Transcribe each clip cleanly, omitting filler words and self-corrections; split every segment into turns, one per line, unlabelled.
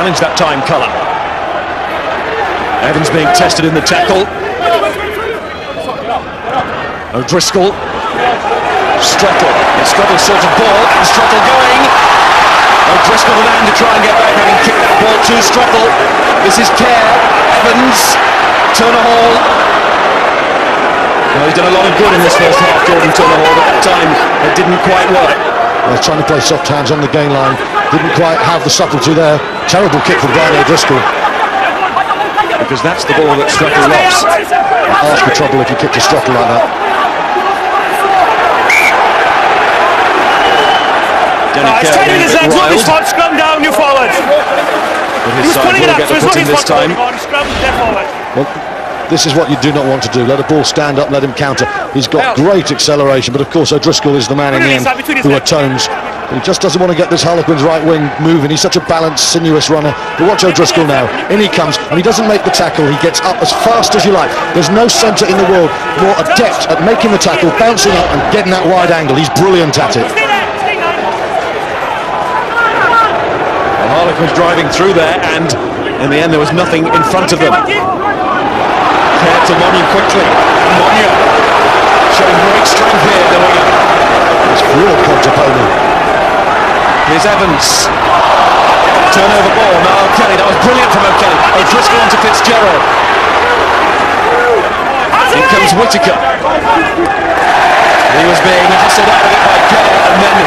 challenge that time, Colour. Evans being tested in the tackle. O'Driscoll. Struttle. Struttle sort of ball, and Struttle going. O'Driscoll with hand to try and get back, having kicked that ball to Struttle. This is Kerr. Evans. Turner Hall. Well, he's done a lot of good in this first half, Jordan Turner Hall, but that time it didn't quite work.
Well, trying to play soft hands on the gain line, didn't quite have the subtlety there. Terrible kick from Brian O'Driscoll.
Because that's the ball that Struttle lost.
Half the trouble if you kick to Struttle like that.
He's taking his legs on his foot, scrum down, you forward.
But his side will get the put in this time.
Well, this is what you do not want to do. Let a ball stand up, let him counter. He's got great acceleration, but of course O'Driscoll is the man in the end who atones. He just doesn't want to get this Harlequins right wing moving. He's such a balanced, sinuous runner. But watch O'Driscoll now. In he comes, and he doesn't make the tackle. He gets up as fast as you like. There's no centre in the world more adept at making the tackle, bouncing up and getting that wide angle. He's brilliant at it.
Harlequins driving through there, and in the end there was nothing in front of them. Care to Monia quickly. Monia showing great strength here, the winger.
It's real Contepomi.
Here's Evans. Turnover ball. No, O'Kelly. That was brilliant from O'Kelly. O'Driscoll onto Fitzgerald. In comes Whittaker. He was being hustled out of it by Kerr, and then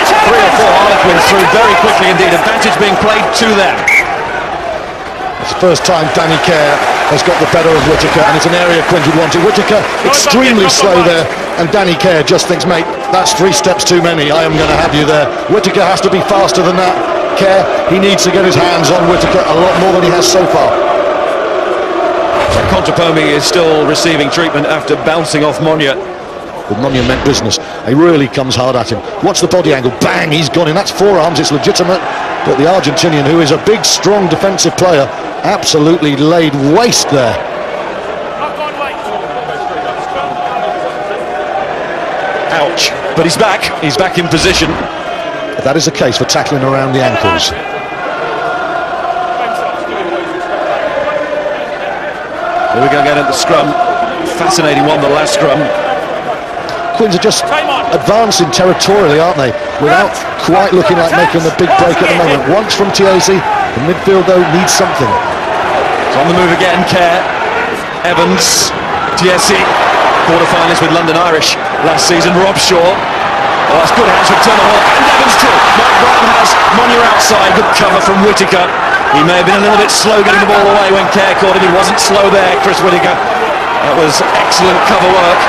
3 or 4 Harlequins through very quickly indeed. Advantage being played to them.
It's the first time Danny Kerr has got the better of Whittaker, and it's an area Quins would want it. Whittaker extremely slow there, and Danny Kerr just thinks, mate, that's 3 steps too many. I am going to have you there. Whittaker has to be faster than that. Kerr, he needs to get his hands on Whittaker a lot more than he has so far.
Contepomi is still receiving treatment after bouncing off Monia.
But Monia meant business. He really comes hard at him. Watch the body angle. Bang! He's gone in. That's forearms. It's legitimate. But the Argentinian, who is a big, strong defensive player, absolutely laid waste there.
Ouch. But he's back. He's back in position.
But that is the case for tackling around the ankles.
Here we go again at the scrum. Fascinating one, the last scrum.
Quins are just advancing territorially, aren't they? Without quite looking like making the big break at the moment. Once from Tiesi, the midfield though needs something.
It's on the move again, Kerr, Evans, Tiesi, quarter-finalist with London Irish last season, Rob Shaw. Oh, that's good hands from Turner Hall, and Evans too. Mike Brown has Monia outside, good cover from Whittaker. He may have been a little bit slow getting the ball away when Kerr caught him. He wasn't slow there, Chris Whittaker. That was excellent cover work.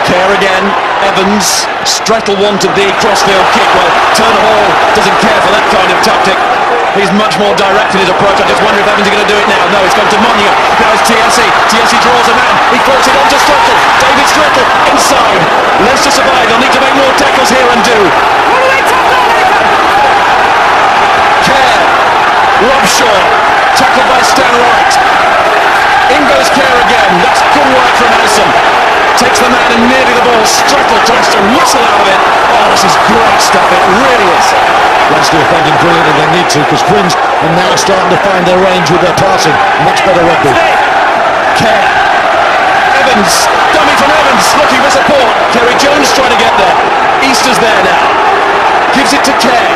Kerr again, Evans, Strettle wanted the crossfield kick. Well, Turner Hall doesn't care for that kind of tactic. He's much more direct in his approach. I just wonder if Evans is going to do it now. No, it's gone to Monia. Now it's Tiesi. Tiesi draws a man. He floats it on to Strettle. David Strettle inside. Leinster survive. They'll need to make more tackles here and do. Kerr, Robshaw, tackled by Stan Wright. In goes Kerr again. That's good work from Allison. Takes the man and nearly the ball. Strettle tries to whistle out of it. Oh, this is great stuff. It really is.
Leinster defending brilliantly. They need to, because Quins are now starting to find their range with their passing. Much better rugby.
Kerr. Evans. Dummy from Evans. Looking for support. Kerry Jones trying to get there. Easter's there now. Gives it to Kerr.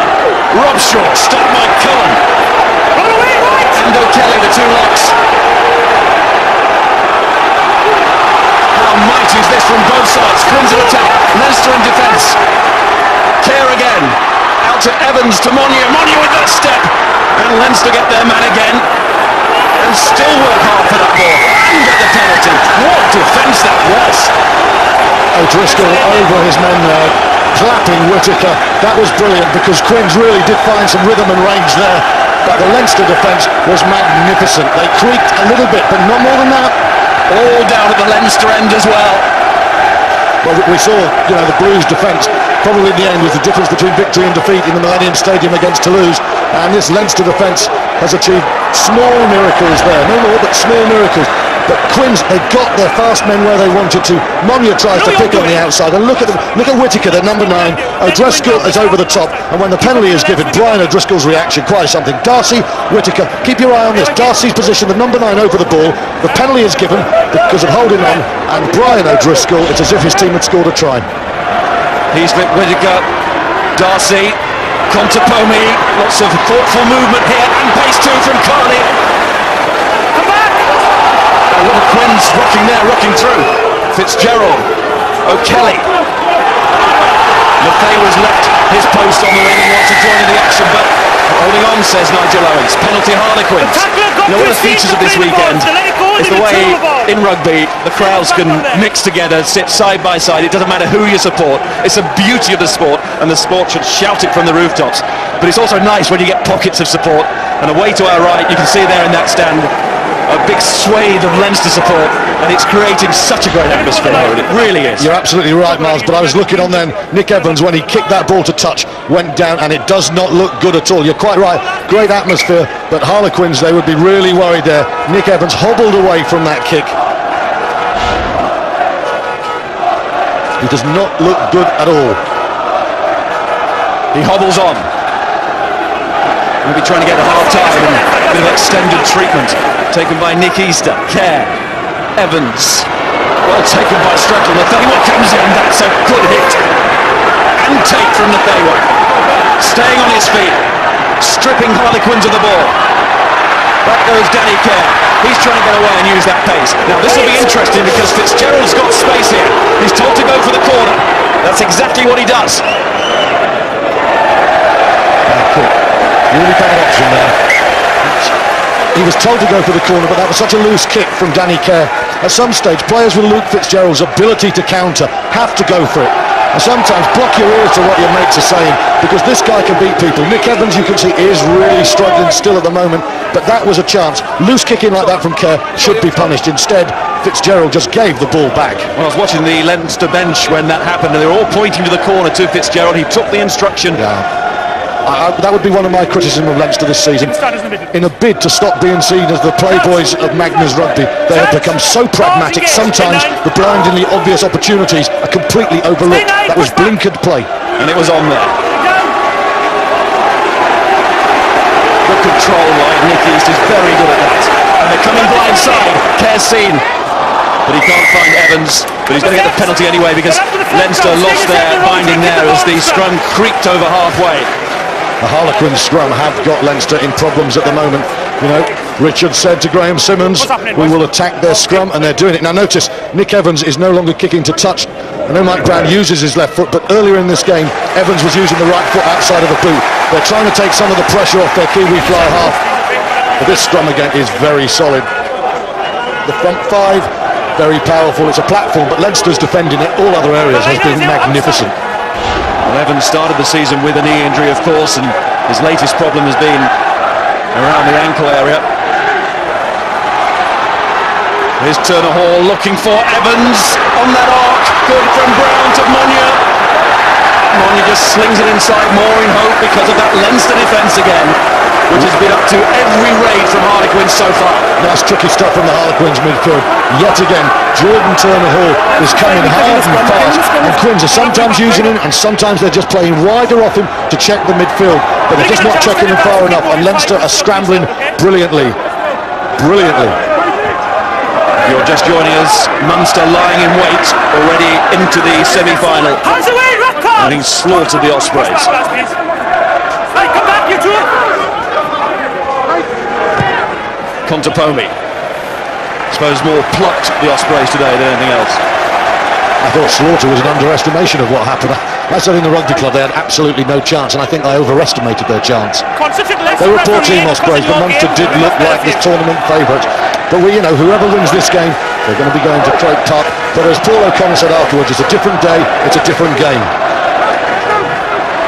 Robshaw. Stopped by Cullen. And O'Kelly, the 2 locks. How mighty is this from both sides? Quins in attack, Leinster in defence. Kerr again, out to Evans, to Monia. Monia with that step, and Leinster get their man again, and still work hard for that ball, and get the penalty. What defence that was!
O'Driscoll over his men there, clapping Whittaker. That was brilliant, because Quins really did find some rhythm and range there. But the Leinster defence was magnificent. They creaked a little bit, but not more than that.
All down at the Leinster end as well.
Well, we saw, the Blues' defence probably in the end was the difference between victory and defeat in the Millennium Stadium against Toulouse. And this Leinster defence has achieved small miracles there. No more, but small miracles. but Quins, they got their fast men where they wanted to. Monya tries to pick on the outside, and look at Whittaker, their number 9. O'Driscoll is over the top, and when the penalty is given, Brian O'Driscoll's reaction, quite something. Darcy, Whittaker, keep your eye on this. Darcy's position, the number 9 over the ball. The penalty is given because of holding on, and Brian O'Driscoll, it's as if his team had scored a try.
He's with Whittaker, Darcy, Contepomi, lots of thoughtful movement here, and pace too from Carney. Come back! A lot of Quins rocking through. Fitzgerald, O'Kelly. Lefebvre's left his post on the wing and wants to join in the action, but holding on, says Nigel Owens. Penalty Harlequins. Now, one of the features of this weekend is the way in rugby the crowds can mix together, sit side by side. It doesn't matter who you support. It's the beauty of the sport, and the sport should shout it from the rooftops. But it's also nice when you get pockets of support. And away to our right, you can see there in that stand a big swathe of Leinster support, and it's creating such a great atmosphere here, and it really is.
You're absolutely right, Miles, but I was looking on then, Nick Evans, when he kicked that ball to touch, went down, and it does not look good at all. You're quite right, great atmosphere, but Harlequins, they would be really worried there. Nick Evans hobbled away from that kick. He does not look good at all.
He hobbles on. Maybe trying to get a half-time and a bit of extended treatment. Taken by Nick Easter. Kerr. Evans. Well taken by Strickland. Lefebvre comes in. That's a good hit. And take from Lefebvre. Staying on his feet. Stripping Harlequins of the ball. Back goes Danny Kerr. He's trying to get away and use that pace. Now this will be interesting because Fitzgerald's got space here. He's told to go for the corner. That's exactly what he does.
Really bad option there. He was told to go for the corner, but that was such a loose kick from Danny Kerr. At some stage, players with Luke Fitzgerald's ability to counter have to go for it. And sometimes block your ears to what your mates are saying, because this guy can beat people. Nick Evans, you can see, is really struggling still at the moment, but that was a chance. Loose kicking like that from Kerr should be punished. Instead, Fitzgerald just gave the ball back.
Well, I was watching the Leinster bench when that happened, and they were all pointing to the corner to Fitzgerald. He took the instruction.
Yeah. That would be one of my criticism of Leinster this season. In a bid to stop being seen as the playboys of Magnus Rugby, they have become so pragmatic. Sometimes the blindingly obvious opportunities are completely overlooked. That was blinkered play.
And it was on there. Good control by Nick East is very good at that. And they're coming blindside. Kerr seen. But he can't find Evans. But he's going to get the penalty anyway because Leinster lost their binding there as the scrum creaked over halfway.
The Harlequins scrum have got Leinster in problems at the moment. You know, Richard said to Graham Simmons, we will attack their scrum, and they're doing it. Now notice, Nick Evans is no longer kicking to touch. I know Mike Brown uses his left foot, but earlier in this game, Evans was using the right foot outside of the boot. They're trying to take some of the pressure off their Kiwi fly half. But this scrum again is very solid. The front 5, very powerful. It's a platform, but Leinster's defending it. All other areas has been magnificent.
Well, Evans started the season with a knee injury, of course, and his latest problem has been around the ankle area. Here's Turner Hall looking for Evans on that arc. Good from Brown to Monya. Monya just slings it inside, more in hope because of that Leinster defence again, which has been up to every raid from Harlequins so far.
Nice tricky stuff from the Harlequins midfield. Yet again, Jordan Turner Hall is coming hard and fast, and Quins are sometimes using him and sometimes they're just playing wider off him to check the midfield, but they're just not checking him far enough, and Leinster are scrambling brilliantly. Brilliantly.
If you're just joining us, Munster lying in wait already into the semi-final, having slaughtered the Ospreys. Contepomi, I suppose, more plucked the Ospreys today than anything else.
I thought slaughter was an underestimation of what happened. I said in the rugby club they had absolutely no chance, and I think I overestimated their chance. They were a poor team, Ospreys, but Munster did look like this tournament favourites. But we, you know, whoever wins this game, they're going to be going to Croke Park. But as Paul O'Connor said afterwards, it's a different day, it's a different game.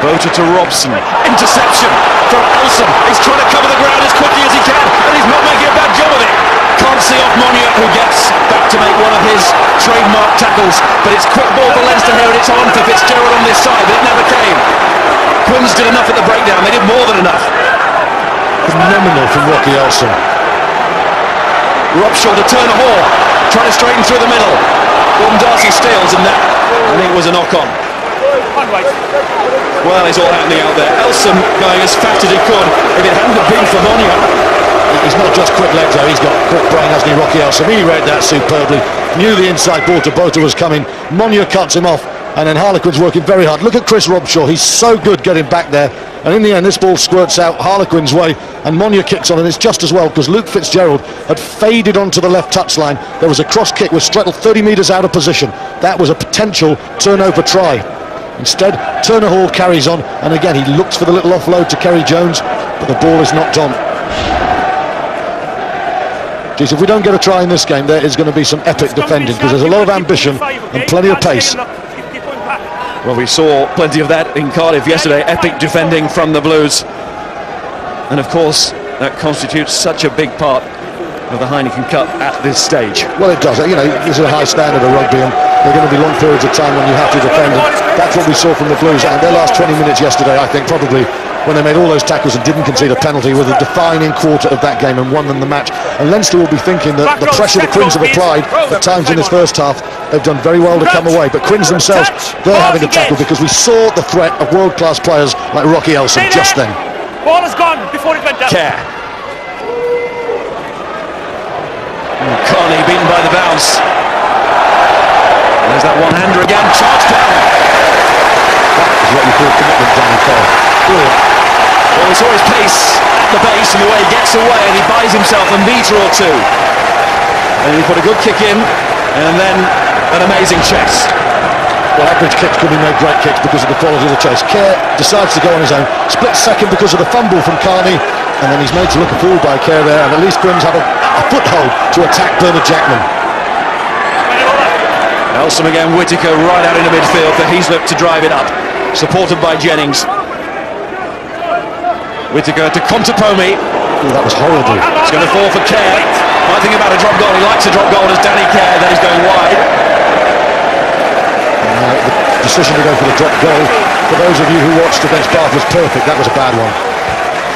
Bota to Robson, interception from Elson. He's trying to cover the ground as quickly as he can, and he's not making a bad job of it. Can't see off Monya, who gets back to make one of his trademark tackles, but it's quick ball for Leinster here, and it's on for Fitzgerald on this side, but it never came. Quins did enough at the breakdown, they did more than enough.
Phenomenal from Rocky Elson.
Robshaw to turn a Hall, trying to straighten through the middle. Gordon Darcy steals, and that, I think, was a knock-on. Well, it's all happening out there. Elsom going as fast as he could. If it hadn't been for Monia.
He's not just quick legs though, he's got quick brain, hasn't he, Rocky Elsom? He read that superbly, knew the inside ball to Bota was coming. Monia cuts him off, and then Harlequins working very hard. Look at Chris Robshaw, he's so good getting back there, and in the end this ball squirts out Harlequins' way, and Monia kicks on, and it's just as well because Luke Fitzgerald had faded onto the left touchline. There was a cross kick with Strettle 30 metres out of position. That was a potential turnover try. Instead, Turner Hall carries on, and again he looks for the little offload to Kerry Jones, but the ball is knocked on. Geez, if we don't get a try in this game, there is going to be some epic defending, because there's a lot of ambition and plenty of pace.
Well, we saw plenty of that in Cardiff yesterday, epic defending from the Blues. And of course, that constitutes such a big part of the Heineken Cup at this stage.
Well, it does. You know, this is a high standard of rugby, and there are going to be long periods of time when you have to defend, and that's what we saw from the Blues. And their last 20 minutes yesterday, I think, probably when they made all those tackles and didn't concede a penalty, were the defining quarter of that game and won them the match. And Leinster will be thinking that the pressure the Quins have applied at times in this first half, they've done very well to come away. But Quins themselves, they're having to tackle, because we saw the threat of world-class players like Rocky Elsom just then.
Ball is gone before it went down.
Care. Carney beaten by the bounce. There's that one-hander again, charged down.
That is what you call commitment, Danny Cole. Brilliant.
Well, we saw his pace at the base and the way he gets away, and he buys himself a metre or two. And he put a good kick in, and then an amazing chase.
Well, average kicks could be made great kicks because of the quality of the chase. Kerr decides to go on his own, split second because of the fumble from Carney, and then he's made to look a fool by Kerr there, and at least Quins have a foothold to attack Bernard Jackman.
Elsom again, Whittaker right out into midfield for Heaslip to drive it up, supported by Jennings. Whittaker to Contepomi.
Oh, that was horrible.
It's going to fall for Kerr. Might think about a drop goal. He likes a drop goal as Danny Kerr. Then he's going wide.
The decision to go for the drop goal, for those of you who watched against Bath, was perfect. That was a bad one.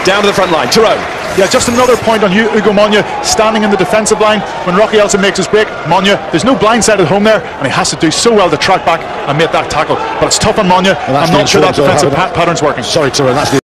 Down to the front line, Tyrone.
Yeah, just another point on Ugo Monia standing in the defensive line when Rocky Elsom makes his break. Monia, there's no blindside at home there, and he has to do so well to track back and make that tackle. But it's tough on Monia. I'm not sure that defensive pattern's working.
Sorry, Tyrone, that's the